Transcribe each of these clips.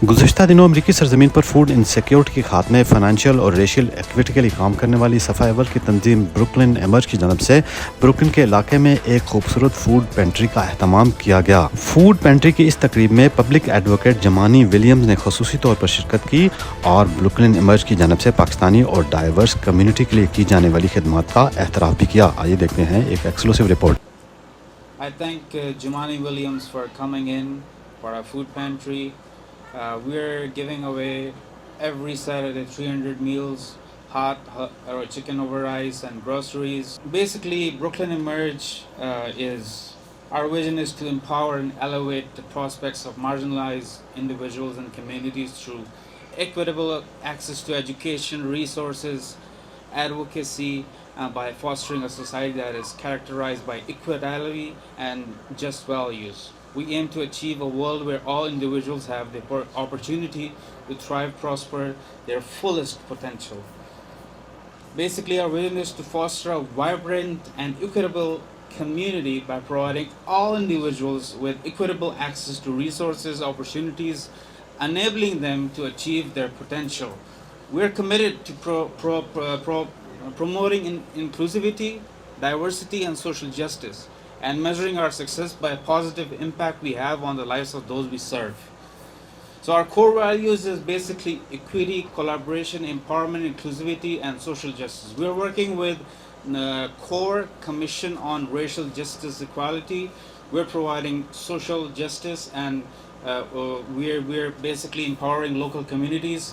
गुज़श्ता दिनों अमरीकी सरजमीन पर फूड इनसिक्योरिटी के खात्मे, फाइनेंशियल और रेशियल एक्विटी के लिए काम करने वाली सफ़ा अव्वल की तंजीम ब्रुकलिन एमर्ज की जानब से ब्रुकलिन के इलाके में एक खूबसूरत फूड पेंट्री का एहतमाम किया गया। फूड पेंट्री की इस तकरीब में पब्लिक एडवोकेट जमानी विलियम्स ने खुसूसी तौर पर शिरकत की और ब्रुकलिन एमर्ज की जानब से पाकिस्तानी और डाइवर्स कम्यूनिटी के लिए की जाने वाली खिदमत का एहतराफ़ भी किया। आइए देखते हैं एक exclusive report. I thank Jamani Williams for coming in for our food pantry. We're giving away every Saturday 300 meals, hot or chicken over rice and groceries. Basically, Brooklyn Emerge our vision is to empower and elevate the prospects of marginalized individuals and communities through equitable access to education, resources, advocacy, by fostering a society that is characterized by equality and just values. We aim to achieve a world where all individuals have the opportunity to thrive, prosper their fullest potential. Basically, our vision is to foster a vibrant and equitable community by providing all individuals with equitable access to resources, opportunities, enabling them to achieve their potential. We're committed to promoting inclusivity, diversity, and social justice, and measuring our success by a positive impact we have on the lives of those we serve. So our core values is basically equity, collaboration, empowerment, inclusivity, and social justice. We're working with core commission on racial justice equality. We're providing social justice, and we're basically empowering local communities.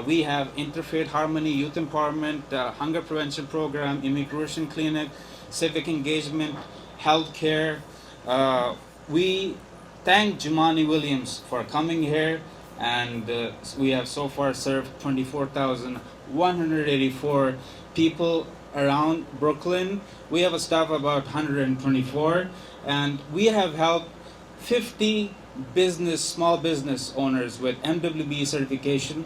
We have interfaith harmony, youth empowerment, hunger prevention program, immigration clinic, civic engagement, healthcare. We thank Jamani Williams for coming here, and we have so far served 24,184 people around Brooklyn. We have a staff of about 124, and we have helped 50 small business owners with MWB certification.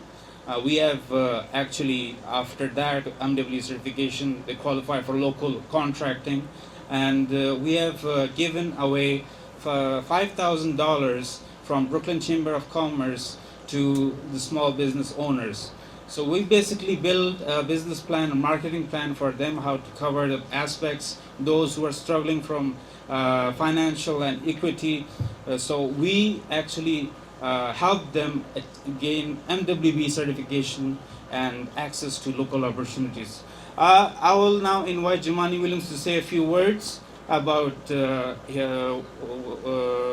We have actually, after that MWB certification, they qualify for local contracting, and we have given away $5,000 from Brooklyn Chamber of Commerce to the small business owners. So we basically build a business plan, a marketing plan for them, how to cover the aspects, those who are struggling from financial and equity. So we actually help them gain MWB certification and access to local opportunities. I will now invite Jamani Williams to say a few words about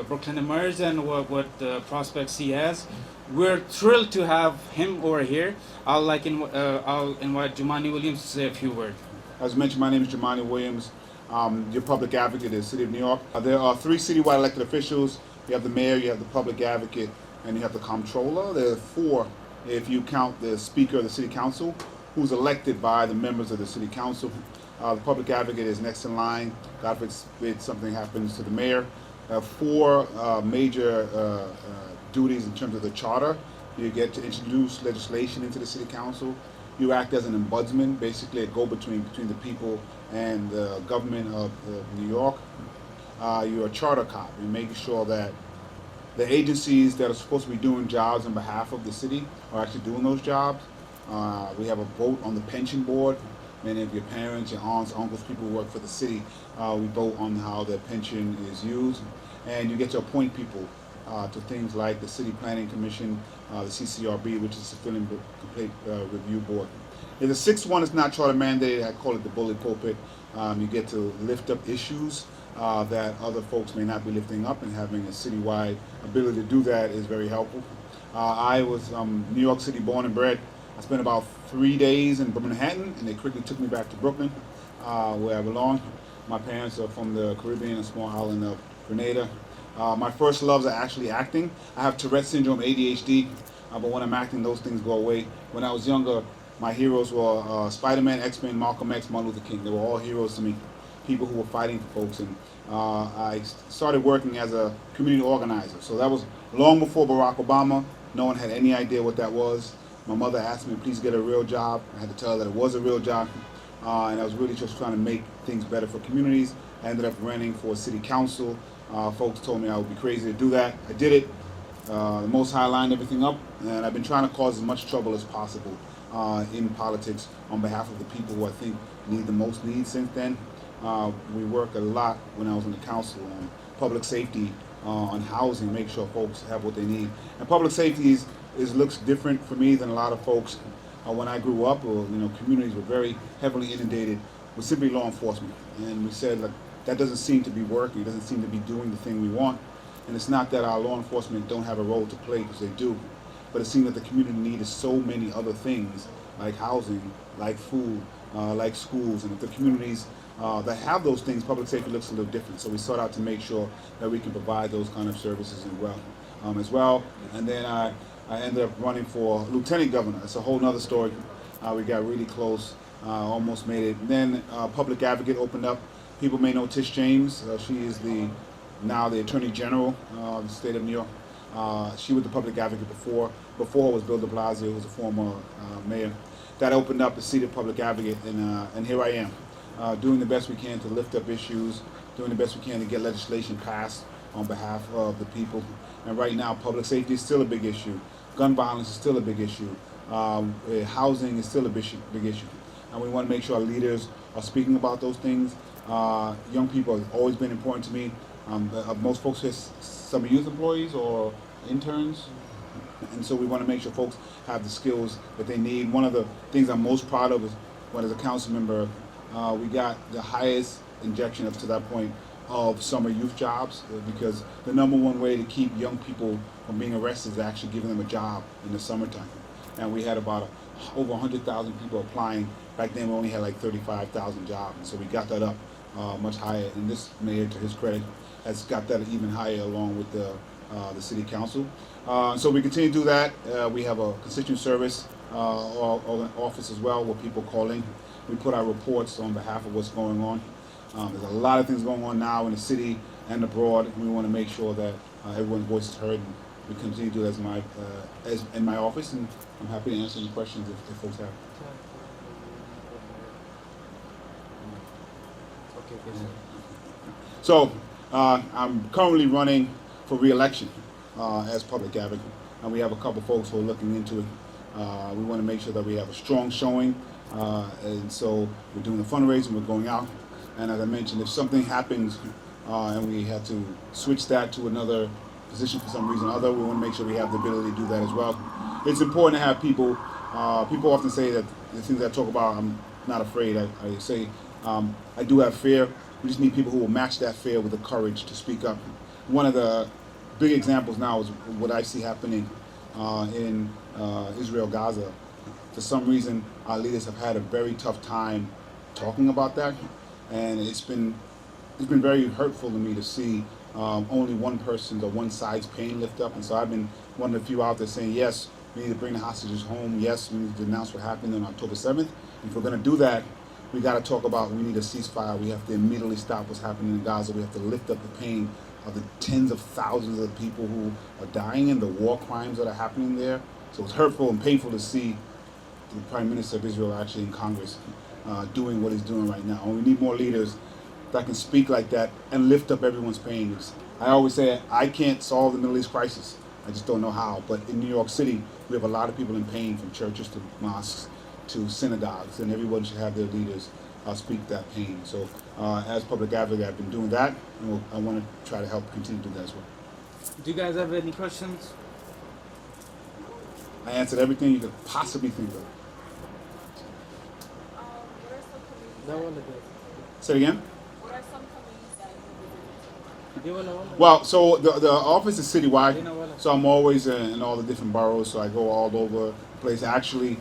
Brooklyn Emerge and what prospects he has. We're thrilled to have him over here. I'll invite Jamani Williams to say a few words. As mentioned, my name is Jamani Williams. Your public advocate in the city of New York. There are 3 citywide elected officials. You have the mayor, you have the public advocate, and you have the comptroller. There are 4 if you count the speaker of the city council, who's elected by the members of the city council. The public advocate is next in line. God forbid something happens to the mayor. 4 major duties in terms of the charter. You get to introduce legislation into the city council. You act as an ombudsman, basically a go-between between the people and the government of New York. You're a charter cop. You're making sure that the agencies that are supposed to be doing jobs on behalf of the city are actually doing those jobs. We have a vote on the pension board. Many of your parents, your aunts, uncles, people who work for the city, we vote on how their pension is used. And you get to appoint people to things like the City Planning Commission, the CCRB, which is the Civilian Complaint Review Board. And the 6th one is not charter mandated. I call it the bully pulpit. You get to lift up issues that other folks may not be lifting up, and having a citywide ability to do that is very helpful. I was New York City born and bred. I spent about 3 days in Manhattan, and they quickly took me back to Brooklyn, where I belong. My parents are from the Caribbean, a small island of Grenada. My first loves are actually acting. I have Tourette syndrome, ADHD, but when I'm acting, those things go away. When I was younger, my heroes were Spider-Man, X-Men, Malcolm X, Martin Luther King. They were all heroes to me, people who were fighting for folks. And I started working as a community organizer. So that was long before Barack Obama. No one had any idea what that was. My mother asked me, please get a real job. I had to tell her that it was a real job. And I was really just trying to make things better for communities. I ended up running for city council. Folks told me I would be crazy to do that. I did it. the Most High lined everything up, and I've been trying to cause as much trouble as possible in politics on behalf of the people who I think need the most need. Since then, we work a lot when I was in the council on public safety, on housing, make sure folks have what they need. And public safety looks different for me than a lot of folks. When I grew up, communities were very heavily inundated with simply law enforcement, and we said, look, that doesn't seem to be working. It doesn't seem to be doing the thing we want. And it's not that our law enforcement don't have a role to play, because they do, but it seems that the community needs so many other things, like housing, like food, like schools. And if the communities that have those things, public safety looks a little different. So we sought out to make sure that we can provide those kind of services as well. And then I ended up running for lieutenant governor. It's a whole nother story. We got really close, almost made it. Then public advocate opened up. People may know Tish James. She is now the Attorney General of the state of New York. She was the public advocate before. Before was Bill de Blasio, who was a former mayor. That opened up the seat of public advocate, and here I am, doing the best we can to lift up issues, doing the best we can to get legislation passed on behalf of the people. And right now, public safety is still a big issue. Gun violence is still a big issue. Housing is still a big issue. And we want to make sure our leaders are speaking about those things. Young people have always been important to me. Most folks here, some youth employees or interns, and so we want to make sure folks have the skills that they need. One of the things I'm most proud of is when, as a council member, we got the highest injection up to that point of summer youth jobs, because the number one way to keep young people from being arrested is actually giving them a job in the summertime. And we had about over 100,000 people applying. Back then we only had like 35,000 jobs, and so we got that up much higher. And this mayor, to his credit, has got that even higher along with the city council. So we continue to do that. We have a constituent service office as well, where people call in. We put our reports on behalf of what's going on. There's a lot of things going on now in the city and abroad, and we want to make sure that everyone's voice is heard. And we continue to do that as in my office, and I'm happy to answer any questions if folks have. So I'm currently running for re-election as public advocate, and we have a couple folks who are looking into it. We want to make sure that we have a strong showing, and so we're doing the fundraising, we're going out, and as I mentioned, if something happens and we have to switch that to another position for some reason or other, we want to make sure we have the ability to do that as well. It's important to have people. People often say that the things I talk about, I'm not afraid. I say I do have fear. We just need people who will match that fear with the courage to speak up. One of the big examples now is what I see happening in Israel, Gaza. For some reason, our leaders have had a very tough time talking about that, and it's been very hurtful to me to see only one person's or one side's pain lift up. And so I've been one of the few out there saying, yes, we need to bring the hostages home. Yes, we need to announce what happened on October 7th. If we're going to do that, we got to talk about, we need a ceasefire. We have to immediately stop what's happening in Gaza. We have to lift up the pain of the tens of thousands of people who are dying and the war crimes that are happening there. So it's hurtful and painful to see the Prime Minister of Israel actually in Congress doing what he's doing right now. And we need more leaders that can speak like that and lift up everyone's pain. I always say I can't solve the Middle East crisis. I just don't know how. But in New York City, we have a lot of people in pain, from churches to mosques to synagogues, and everyone should have their leaders speak that pain. So as public advocate, I've been doing that, and I want to try to help continue to do that as well. Do you guys have any questions? I answered everything you could possibly think of. What are some communities Say it again? What are some communities that you visit? Well, so the office is citywide, so I'm always in all the different boroughs, so I go all over the place. Actually,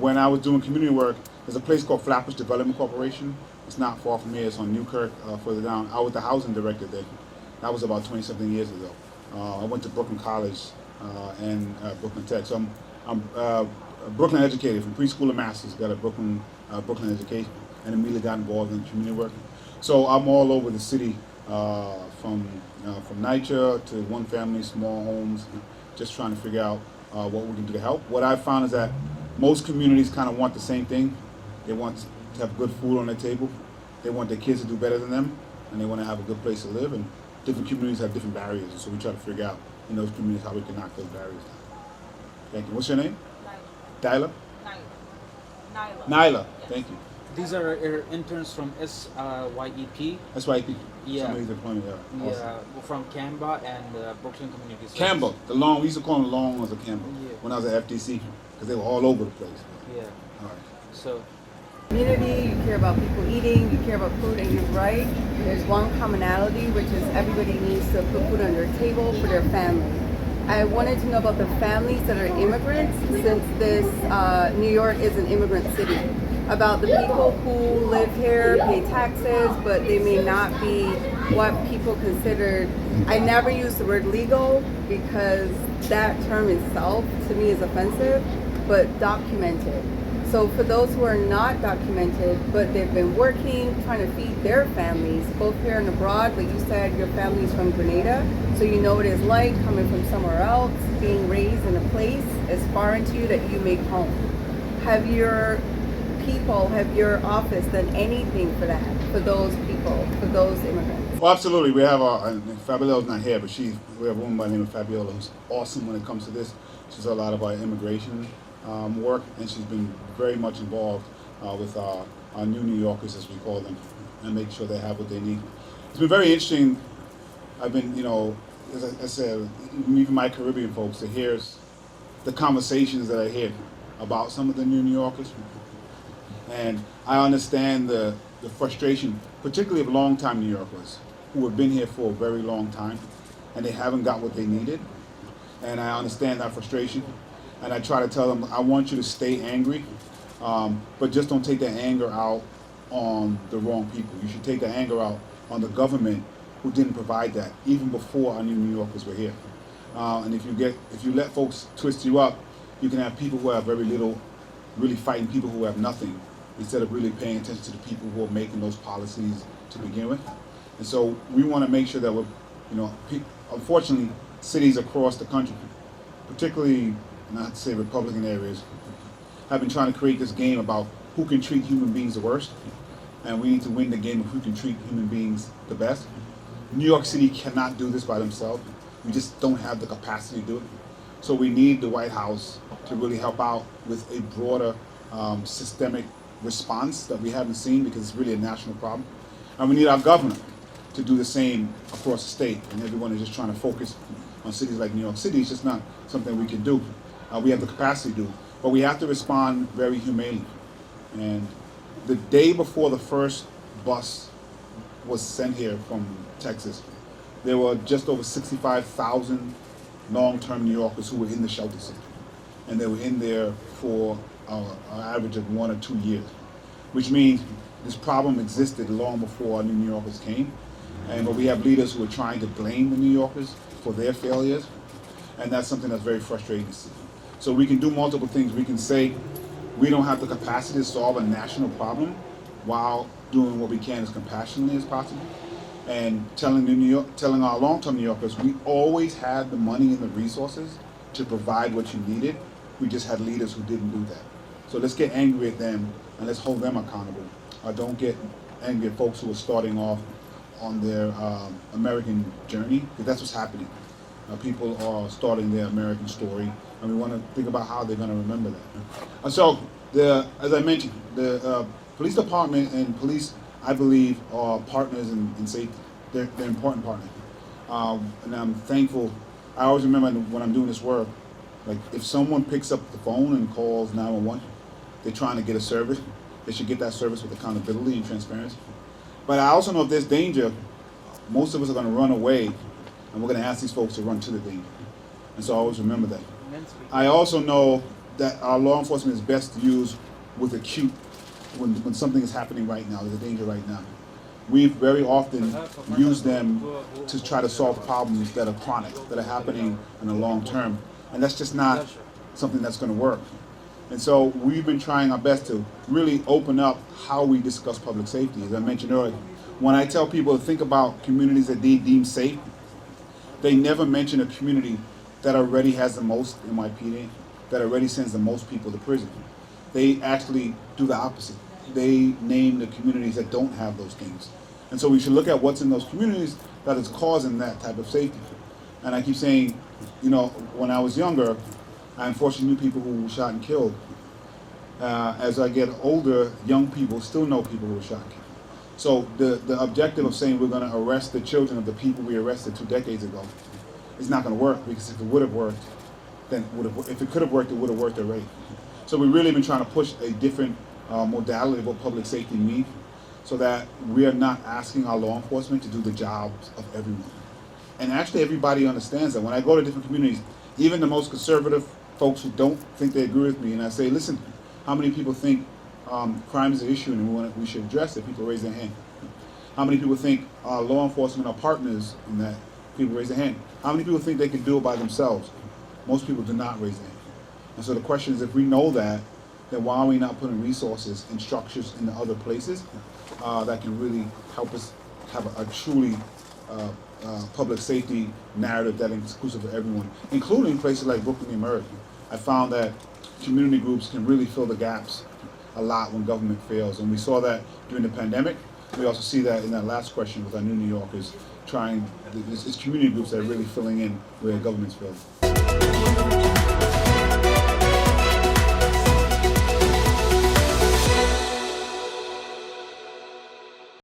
when I was doing community work, there's a place called Flatbush Development Corporation. It's not far from here. It's on Newkirk, further down. I was the housing director there. That was about 20-something years ago. I went to Brooklyn College and Brooklyn Tech. So I'm Brooklyn educated from preschool to master's. Got a Brooklyn education, and immediately got involved in community work. So I'm all over the city, from NYCHA to one family, small homes, just trying to figure out what we can do to help. What I've found is that most communities kind of want the same thing. They want to have good food on their table. They want their kids to do better than them, and they want to have a good place to live. And different communities have different barriers, and so we try to figure out in those communities, how we can knock those barriers down. Thank you. What's your name? Nyla. Dyla? Nyla. Nyla. Yes. Thank you. These are our interns from SYEP. That's right. Yeah. Somebody's employment. Yeah. Awesome. Yeah, from Canberra and Brooklyn Community Service. Campbell, the long, we used to call them the long ones of Campbell Yeah. when I was at FTC because they were all over the place. Yeah. All right. So Community, you care about people eating, you care about food, and you're right. There's one commonality, which is everybody needs to put food on their table for their family. I wanted to know about the families that are immigrants, since this New York is an immigrant city. About the people who live here, pay taxes, but they may not be what people considered. I never use the word legal because that term itself to me is offensive, but documented. So for those who are not documented, but they've been working, trying to feed their families, both here and abroad, like you said, your family's from Grenada, so you know what it's like coming from somewhere else, being raised in a place as foreign to you that you make home. Have your people, have your office done anything for that, for those people, for those immigrants? Well, absolutely. We have Fabiola's not here, but we have a woman by the name of Fabiola who's awesome when it comes to this. She's a lot of our immigration work, and she's been very much involved with our new New Yorkers, as we call them, and make sure they have what they need. It's been very interesting. I've been, as I said, even my Caribbean folks, to hear the conversations that I hear about some of the new New Yorkers. And I understand the frustration, particularly of longtime New Yorkers who have been here for a very long time and they haven't got what they needed. And I understand that frustration. And I try to tell them, I want you to stay angry, but just don't take that anger out on the wrong people. You should take the anger out on the government who didn't provide that, even before our new New Yorkers were here. And if you let folks twist you up, you can have people who have very little really fighting people who have nothing, instead of really paying attention to the people who are making those policies to begin with. And so we want to make sure that we're, unfortunately, cities across the country, particularly, not to say Republican areas, have been trying to create this game about who can treat human beings the worst, and we need to win the game of who can treat human beings the best. New York City cannot do this by themselves. We just don't have the capacity to do it. So we need the White House to really help out with a broader systemic response that we haven't seen, because it's really a national problem. And we need our governor to do the same across the state. And everyone is just trying to focus on cities like New York City. It's just not something we can do. We have the capacity to do, but we have to respond very humanely. And the day before the first bus was sent here from Texas, there were just over 65,000 long-term New Yorkers who were in the shelter center. And they were in there for an average of 1 or 2 years, which means this problem existed long before our new New Yorkers came. But we have leaders who are trying to blame the New Yorkers for their failures, and that's something that's very frustrating to see. So we can do multiple things. We can say we don't have the capacity to solve a national problem while doing what we can as compassionately as possible, and telling our long-term New Yorkers we always had the money and the resources to provide what you needed. We just had leaders who didn't do that. So let's get angry at them and let's hold them accountable. Don't get angry at folks who are starting off on their American journey, because that's what's happening. People are starting their American story, and we want to think about how they're going to remember that. So, as I mentioned, the police department and police, I believe, are partners in safety. They're important partners. And I'm thankful. I always remember when I'm doing this work, like if someone picks up the phone and calls 911, they're trying to get a service. They should get that service with accountability and transparency. But I also know if there's danger, most of us are going to run away, and we're going to ask these folks to run to the danger. And so I always remember that. I also know that our law enforcement is best used with acute, when something is happening right now, there's a danger right now. We've very often used them to try to solve problems that are chronic, that are happening in the long term. And that's just not something that's going to work. And so we've been trying our best to really open up how we discuss public safety. As I mentioned earlier, when I tell people to think about communities that they deem safe, they never mention a community that already has the most NYPD, that already sends the most people to prison. They actually do the opposite. They name the communities that don't have those things. And so we should look at what's in those communities that is causing that type of safety. And I keep saying, You know, when I was younger, I unfortunately knew people who were shot and killed. As I get older, young people still know people who were shot and killed. So the objective of saying we're going to arrest the children of the people we arrested 2 decades ago is not going to work, because if it would have worked, then if it could have worked, it would have worked already. So we've really been trying to push a different modality of what public safety means, so that we are not asking our law enforcement to do the jobs of everyone. And actually everybody understands that. When I go to different communities, even the most conservative folks who don't think they agree with me, and I say, listen, how many people think crime is an issue and we should address it? People raise their hand. How many people think law enforcement are partners in that? People raise their hand. How many people think they can do it by themselves? Most people do not raise their hand. And so the question is, if we know that, then why are we not putting resources and structures in the other places that can really help us have a truly public safety narrative that is inclusive of everyone, including places like Brooklyn and Merck. I found that community groups can really fill the gaps a lot when government fails, and we saw that during the pandemic. We also see that in that last question with our New Yorkers it's community groups that are really filling in where government's failing.